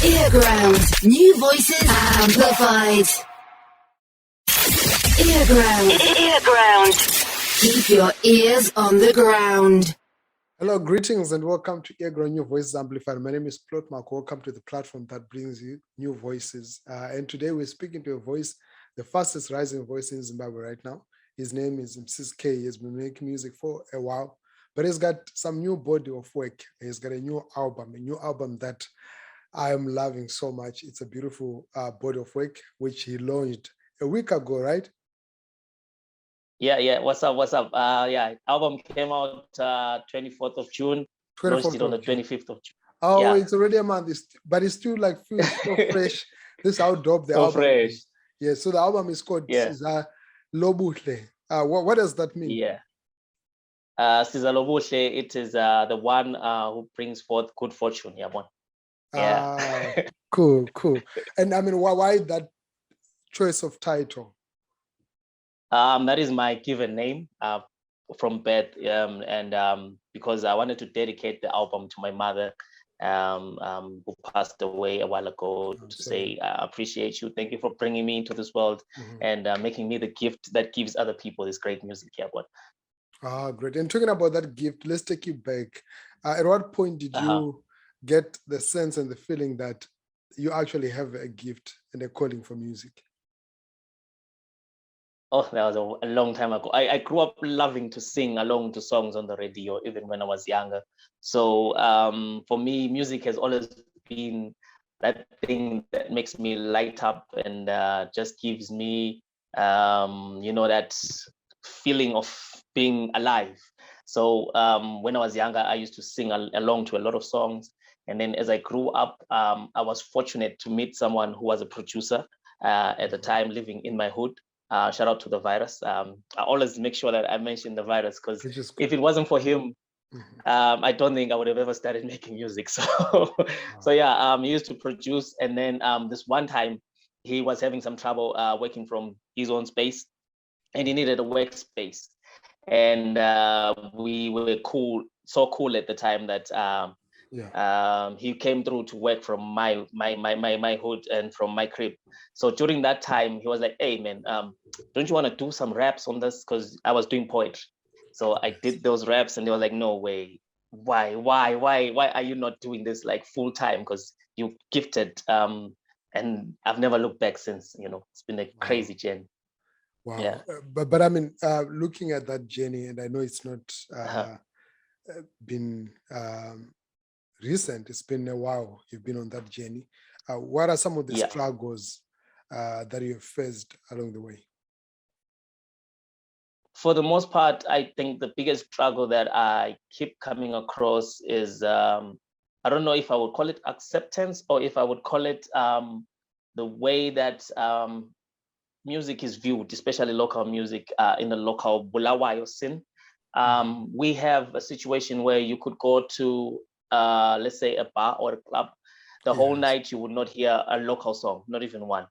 earGROUND. New voices amplified. earGROUND. Keep your ears on the ground. Hello, greetings and welcome to earGROUND New Voices Amplified. My name is Plotmark. Welcome to the platform that brings you new voices. And today we're speaking to a voice, the fastest rising voice in Zimbabwe right now. His name is Msiz'kay. He's been making music for a while, but he's got some new body of work. He's got a new album that I am loving so much. It's a beautiful body of work, which he launched a week ago, right? Yeah. What's up? Album came out 24th of June. Launched it on the 25th of June. Oh, yeah. It's already a month, but it's still like feels so fresh. This is how dope the so album fresh. is. Yeah, so the album is called Sizalobuhle. What does that mean? Yeah. Sizalobuhle, it is the one who brings forth good fortune. Yeah. Cool. And I mean, why that choice of title? That is my given name from birth, and because I wanted to dedicate the album to my mother, who passed away a while ago, say I appreciate you. Thank you for bringing me into this world and making me the gift that gives other people this great music. Great. And talking about that gift, let's take you back. At what point did you get the sense and the feeling that you actually have a gift and a calling for music? Oh, that was a long time ago. I grew up loving to sing along to songs on the radio, even when I was younger. So for me, music has always been that thing that makes me light up and just gives me, that feeling of being alive. So when I was younger, I used to sing along to a lot of songs. And then as I grew up, I was fortunate to meet someone who was a producer at the time living in my hood. Shout out to the virus. I always make sure that I mention the virus because if it wasn't for him, I don't think I would have ever started making music. So, he used to produce. And then this one time he was having some trouble working from his own space and he needed a workspace. And we were so cool at the time that he came through to work from my hood and from my crib. So during that time, he was like, "Hey man, don't you want to do some raps on this?" Because I was doing poetry. So I did those raps, and they were like, "No way, why are you not doing this like full time? Because you gifted." And I've never looked back since. It's been a crazy journey. Wow. Yeah. But I mean, looking at that journey, and I know it's not been recent, it's been a while you've been on that journey. What are some of the struggles that you've faced along the way? For the most part, I think the biggest struggle that I keep coming across is, I don't know if I would call it acceptance or if I would call it the way that music is viewed, especially local music in the local Bulawayo scene. We have a situation where you could go to, let's say, a bar or a club. The whole night you would not hear a local song, not even one.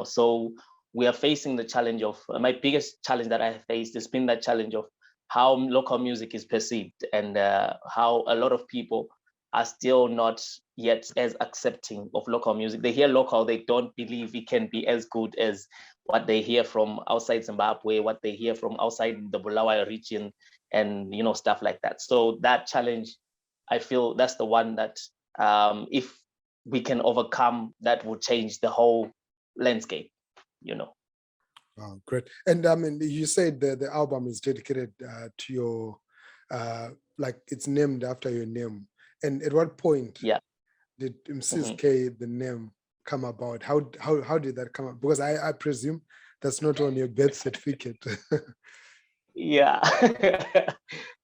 So we are facing the challenge of, my biggest challenge that I have faced has been that challenge of how local music is perceived and how a lot of people are still not yet as accepting of local music. They hear local, they don't believe it can be as good as what they hear from outside Zimbabwe, what they hear from outside the Bulawayo region, and stuff like that. So that challenge, I feel that's the one that if we can overcome, that will change the whole landscape. Oh, great. And I mean, you said the album is dedicated to your, like it's named after your name. And at what point did Msiz'kay, the name, come about? How did that come about? Because I presume that's not on your birth certificate. Yeah,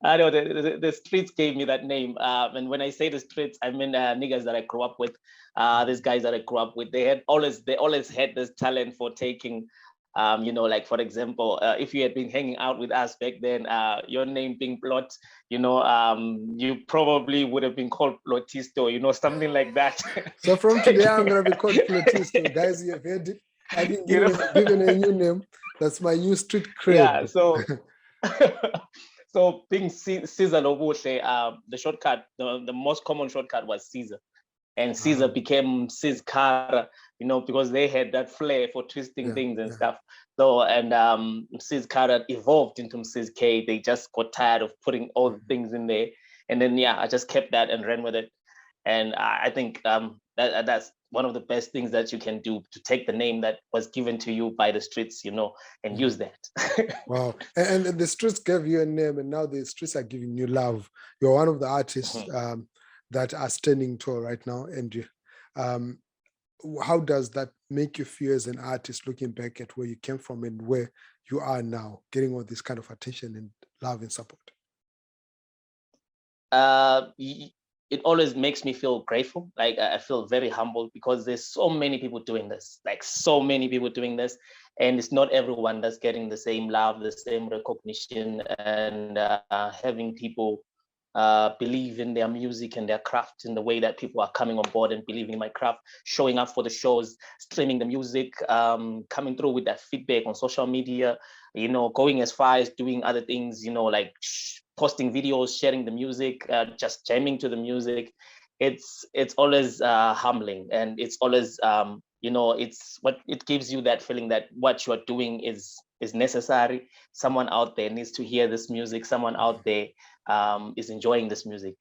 I know the streets gave me that name. And when I say the streets, I mean niggas that I grew up with. These guys that I grew up with, they always had this talent for taking, like for example, if you had been hanging out with us back then, your name being Plot, you probably would have been called Plotisto, something like that. So from today, I'm gonna be called Plotisto, guys. You've heard it. I've been given a new name. That's my new street cred. Yeah. So. So being Sizalobuhle, the shortcut, the most common shortcut was Caesar. and Caesar became Msiz'kay, because they had that flair for twisting things and stuff. So, and Msiz'kay evolved into Msiz'kay. They just got tired of putting all the things in there. And then, I just kept that and ran with it. And I think that's one of the best things that you can do, to take the name that was given to you by the streets, and use that. Wow. And the streets gave you a name, and now the streets are giving you love. You're one of the artists that are standing tall right now. And how does that make you feel as an artist, looking back at where you came from and where you are now, getting all this kind of attention and love and support? It always makes me feel grateful. Like, I feel very humbled, because there's so many people doing this, and it's not everyone that's getting the same love, the same recognition, and having people believe in their music and their craft in the way that people are coming on board and believing in my craft, showing up for the shows, streaming the music, coming through with that feedback on social media, going as far as doing other things, like posting videos, sharing the music, just jamming to the music. It's always humbling, and it's always it gives you that feeling that what you are doing is necessary. Someone out there needs to hear this music. Someone out there is enjoying this music.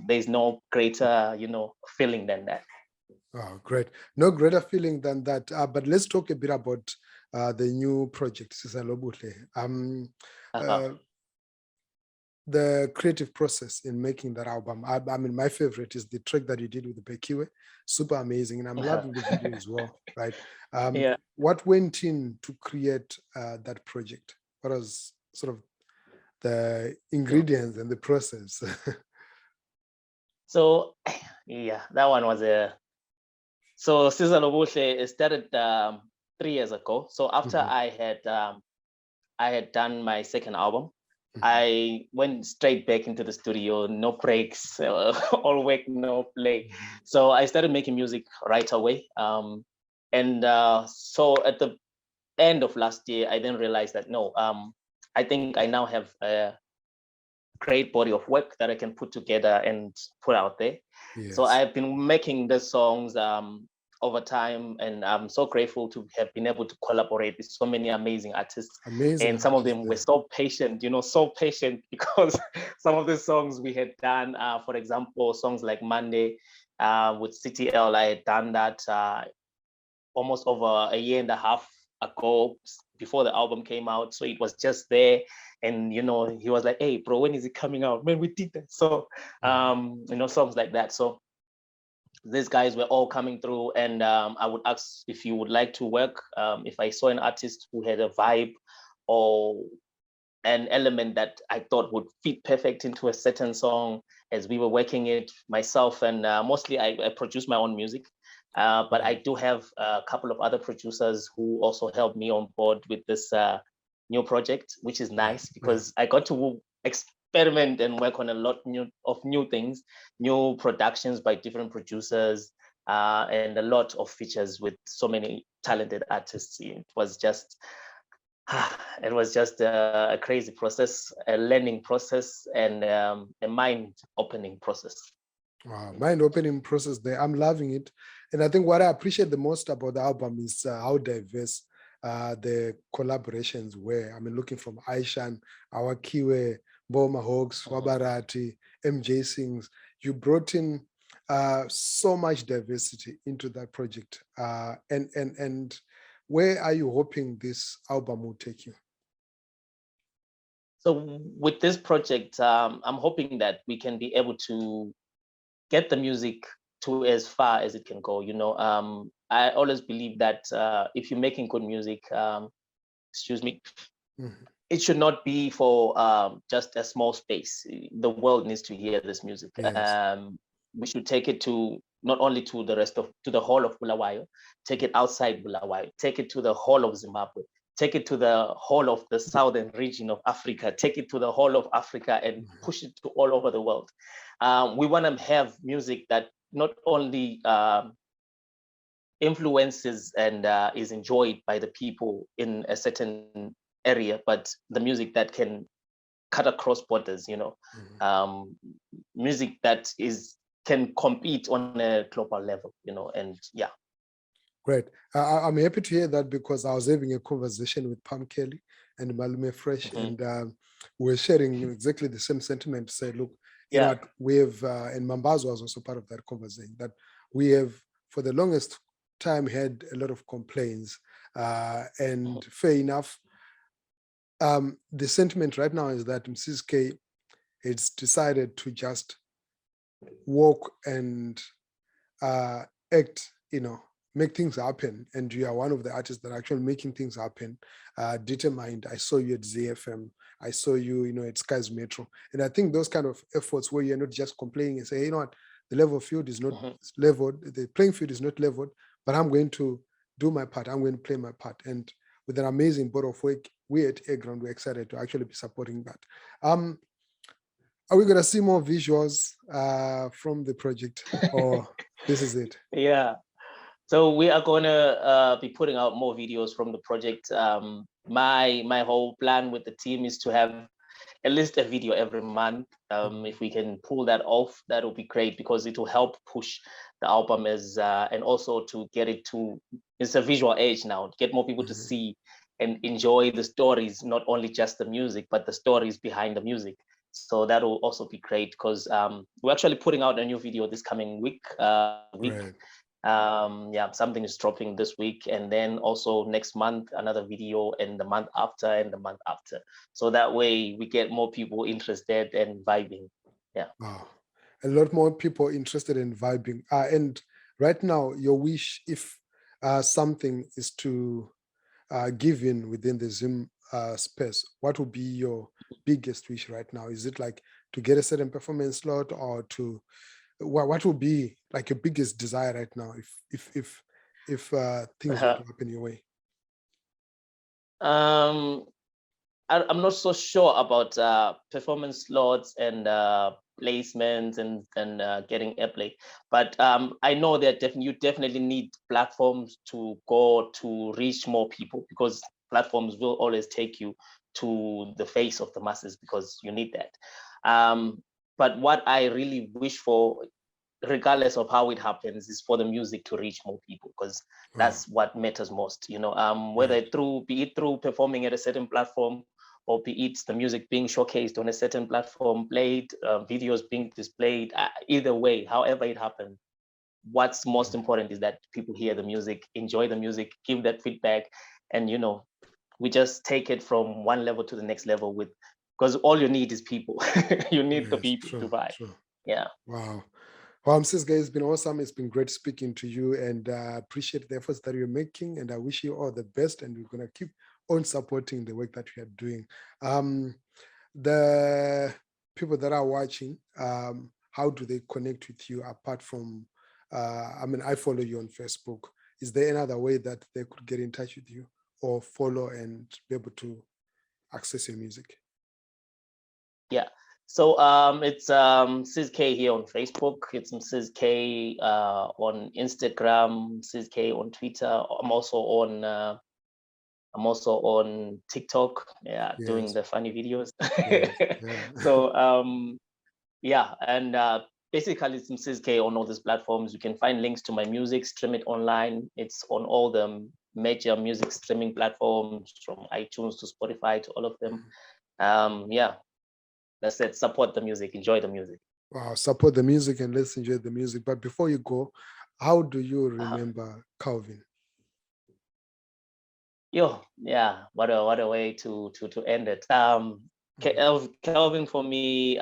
There's no greater feeling than that. Oh, great. No greater feeling than that. But let's talk a bit about the new project, Sizalobuhle. The creative process in making that album. I mean, my favorite is the track that you did with the Bekiwe. Super amazing. And I'm loving the video as well, right? What went in to create that project? What was sort of the ingredients and the process? So, that one was so Sizalobuhle started 3 years ago. So after I had done my second album, I went straight back into the studio, no breaks, all work, no play. So I started making music right away. So at the end of last year, I then realized that, no, I think I now have a great body of work that I can put together and put out there. Yes. So I've been making the songs over time, and I'm so grateful to have been able to collaborate with so many amazing artists. And some of them were so patient, because some of the songs we had done, for example, songs like Monday with CTL, I had done that almost over a year and a half ago, before the album came out. So it was just there, and he was like, "Hey bro, when is it coming out?" Man, we did that. So songs like that. So these guys were all coming through, and I would ask if you would like to work. If I saw an artist who had a vibe or an element that I thought would fit perfect into a certain song, as we were working it, myself, and mostly I produce my own music. But I do have a couple of other producers who also helped me on board with this new project, which is nice, because I got to experiment and work on a lot of new things, new productions by different producers, and a lot of features with so many talented artists. It was just a crazy process, a learning process, and a mind-opening process. Wow, mind-opening process there. I'm loving it. And I think what I appreciate the most about the album is how diverse the collaborations were. I mean, looking from Aishan, our Kiwe, Boma Hawks, Wabarati, MJ Sings, you brought in so much diversity into that project. And where are you hoping this album will take you? So with this project, I'm hoping that we can be able to get the music to as far as it can go. I always believe that if you're making good music, it should not be for just a small space. The world needs to hear this music. Yes. We should take it to not only to the whole of Bulawayo, take it outside Bulawayo, take it to the whole of Zimbabwe, take it to the whole of the southern region of Africa, take it to the whole of Africa, and push it to all over the world. We want to have music that not only influences and is enjoyed by the people in a certain area, but the music that can cut across borders, music that is can compete on a global level, and yeah. Great. I'm happy to hear that because I was having a conversation with Pam Kelly and Malume Fresh, and we're sharing exactly the same sentiment to say, look, you know, we have, and Mambazo was also part of that conversation, that we have, for the longest time, had a lot of complaints, and fair enough. The sentiment right now is that Msiz'kay, it's decided to just walk and act, make things happen. And you are one of the artists that are actually making things happen, determined. I saw you at ZFM. I saw you, at Skies Metro. And I think those kind of efforts where you're not just complaining and say, hey, you know what, the level field is not leveled, the playing field is not leveled, but I'm going to do my part. I'm going to play my part. And with an amazing body of work, we at earGROUND, we're excited to actually be supporting that. Are we going to see more visuals from the project, or this is it? Yeah. So we are going to be putting out more videos from the project. My whole plan with the team is to have at least a video every month. If we can pull that off, that will be great, because it will help push the album and also to get it to, it's a visual age now, get more people to see and enjoy the stories, not only just the music, but the stories behind the music. So that will also be great, because we're actually putting out a new video this coming week. Right. Something is dropping this week, and then also next month another video, and the month after, and the month after. So that way we get more people interested and vibing. Yeah. Wow. A lot more people interested in vibing. And right now, your wish, if something is to give in within the Zoom space, what would be your biggest wish right now? Is it like to get a certain performance slot, or to what would be like your biggest desire right now if things were to happen your way? I'm not so sure about performance slots and placements and getting airplay, but I know that you definitely need platforms to go to reach more people, because platforms will always take you to the face of the masses, because you need that. But what I really wish for, regardless of how it happens, is for the music to reach more people, because that's what matters most. Whether be it through performing at a certain platform, or be it the music being showcased on a certain platform, played, videos being displayed, either way, however it happens, what's most important is that people hear the music, enjoy the music, give that feedback, and we just take it from one level to the next level, because all you need is people. You need the people to vibe. Yeah. Wow. Well, Msiz'kay, it's been awesome. It's been great speaking to you, and I appreciate the efforts that you're making, and I wish you all the best, and we're going to keep on supporting the work that you are doing. The people that are watching, how do they connect with you apart from, I follow you on Facebook. Is there another way that they could get in touch with you or follow and be able to access your music? Yeah. So it's Msiz'kay here on Facebook. It's Msiz'kay on Instagram, Msiz'kay on Twitter. I'm also on TikTok, doing the funny videos. So and basically it's Msiz'kay on all these platforms. You can find links to my music, stream it online. It's on all the major music streaming platforms, from iTunes to Spotify to all of them. That's it. Support the music, enjoy the music. Wow, support the music and let's enjoy the music. But before you go, how do you remember Calvin? What a way to end it. Calvin, for me,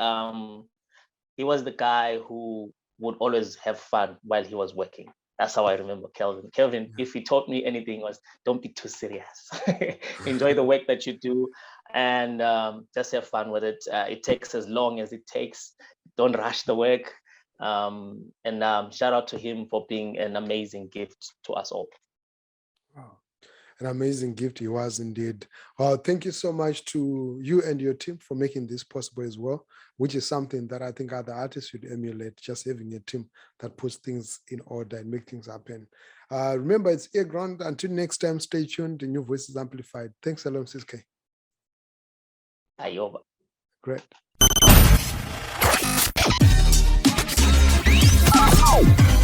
he was the guy who would always have fun while he was working. That's how I remember Calvin. Calvin, if he taught me anything, was don't be too serious. Enjoy the work that you do, and just have fun with it. It takes as long as it takes. Don't rush the work. And shout out to him for being an amazing gift to us all. Wow. An amazing gift he was indeed. Well, thank you so much to you and your team for making this possible as well, which is something that I think other artists should emulate, just having a team that puts things in order and make things happen. Remember, it's earGROUND. Until next time, stay tuned. The New Voices Amplified. Thanks a lot, Msiz'kay. Ayoba. Great. Wow.